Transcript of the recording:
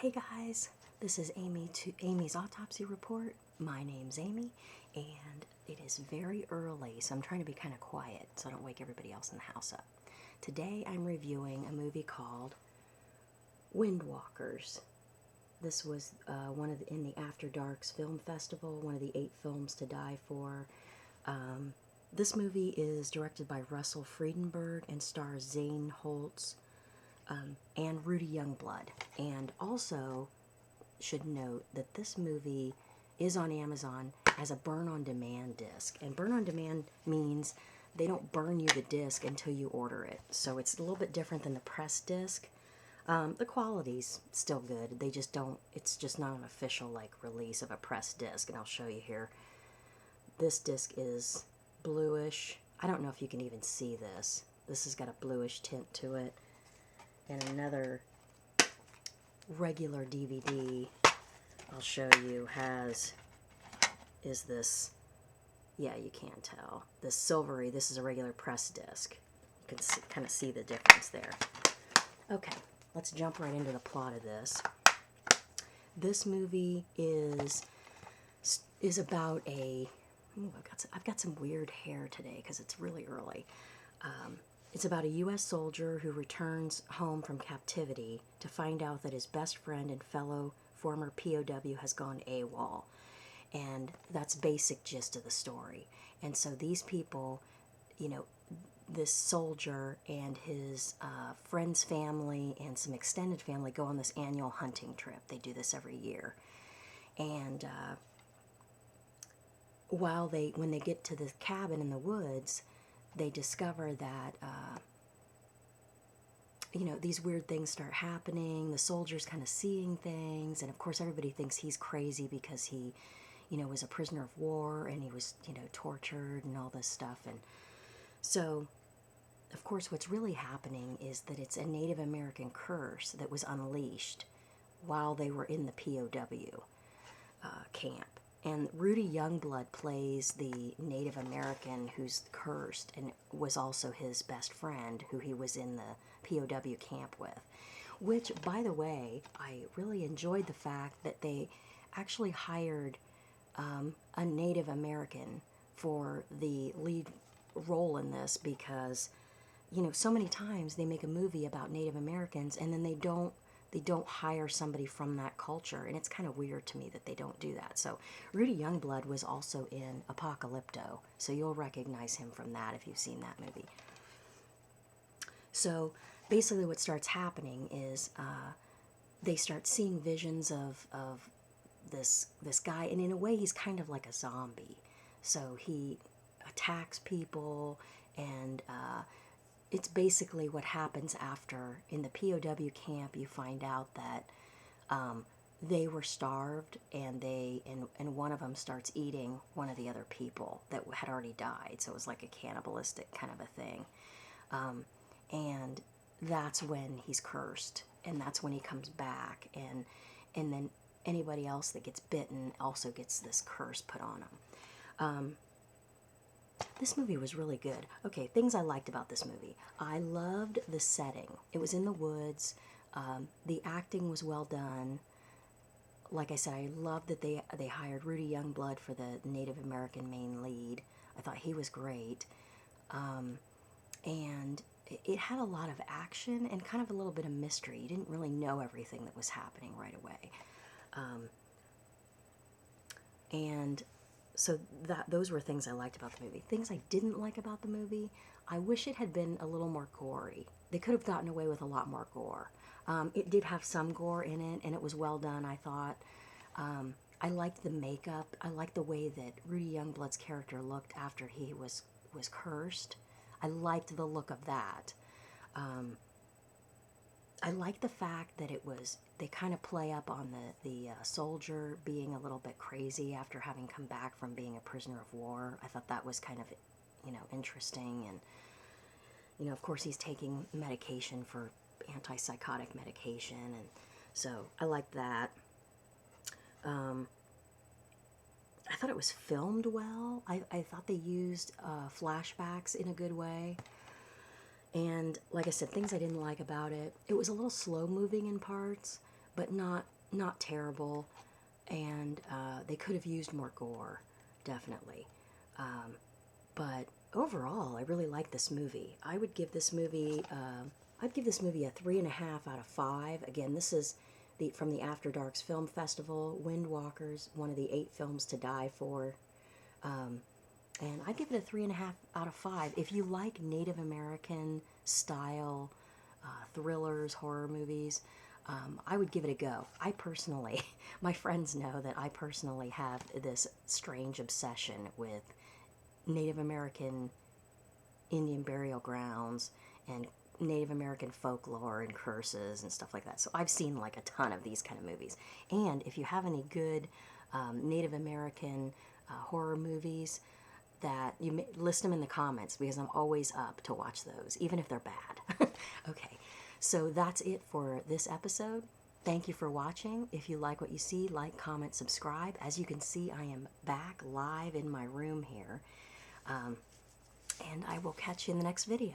Hey guys, this is Amy's Autopsy Report. My name's Amy, and it is very early, so I'm trying to be kind of quiet so I don't wake everybody else in the house up. Today I'm reviewing a movie called Windwalkers. This was in the After Darks Film Festival, one of the 8 films to die for. This movie is directed by Russell Friedenberg and stars Zane Holtz, and Rudy Youngblood. And also should note that this movie is on Amazon as a burn-on-demand disc. And burn-on-demand means they don't burn you the disc until you order it. So it's a little bit different than the press disc. The quality's still good. They just don't, it's just not an official like release of a press disc. And I'll show you here. This disc is bluish. I don't know if you can even see this. This has got a bluish tint to it. And another regular DVD I'll show you is this, yeah, you can't tell, this silvery. This is a regular press disc. You can kind of see the difference there. Okay, let's jump right into the plot of this. This movie is about I've got some weird hair today because it's really early. It's about a U.S. soldier who returns home from captivity to find out that his best friend and fellow former POW has gone AWOL. And that's basic gist of the story. And so these people, this soldier and his friend's family and some extended family go on this annual hunting trip. They do this every year. And when they get to the cabin in the woods, they discover that, these weird things start happening. The soldier's kind of seeing things, and of course everybody thinks he's crazy because he, was a prisoner of war and he was, tortured and all this stuff. And so, of course, what's really happening is that it's a Native American curse that was unleashed while they were in the POW camp. And Rudy Youngblood plays the Native American who's cursed and was also his best friend who he was in the POW camp with. Which, by the way, I really enjoyed the fact that they actually hired a Native American for the lead role in this because, so many times they make a movie about Native Americans and then they don't hire somebody from that culture, and it's kind of weird to me that they don't do that. So Rudy Youngblood was also in Apocalypto, so you'll recognize him from that if you've seen that movie. So basically what starts happening is they start seeing visions of this guy, and in a way he's kind of like a zombie. So he attacks people, and it's basically what happens after in the POW camp. You find out that they were starved, and one of them starts eating one of the other people that had already died. So it was like a cannibalistic kind of a thing. And that's when he's cursed, and that's when he comes back, and then anybody else that gets bitten also gets this curse put on them. This movie was really good. Okay, things I liked about this movie. I loved the setting. It was in the woods. The acting was well done. Like I said, I loved that they hired Rudy Youngblood for the Native American main lead. I thought he was great. And it had a lot of action and kind of a little bit of mystery. You didn't really know everything that was happening right away. And so those were things I liked about the movie. Things I didn't like about the movie, I wish it had been a little more gory. They could have gotten away with a lot more gore. It did have some gore in it, and it was well done, I thought. I liked the makeup. I liked the way that Rudy Youngblood's character looked after he was cursed. I liked the look of that. I like the fact that they kind of play up on the soldier being a little bit crazy after having come back from being a prisoner of war. I thought that was kind of, interesting. And, of course he's taking medication for antipsychotic medication. And so I liked that. I thought it was filmed well. I thought they used flashbacks in a good way. And like I said, things I didn't like about it. It was a little slow moving in parts, but not terrible. And they could have used more gore, definitely. But overall, I really like this movie. I would give this movie, I'd give this movie a 3.5 out of 5. Again, this is from the After Darks Film Festival, Windwalkers, one of the 8 films to die for. And I'd give it a 3.5 out of 5. If you like Native American style thrillers, horror movies, I would give it a go. I personally, my friends know that I personally have this strange obsession with Native American Indian burial grounds and Native American folklore and curses and stuff like that. So I've seen like a ton of these kind of movies. And if you have any good Native American horror movies, that you list them in the comments, because I'm always up to watch those, even if they're bad. Okay, so that's it for this episode. Thank you for watching. If you like what you see, like, comment, subscribe. As you can see, I am back live in my room here. And I will catch you in the next video.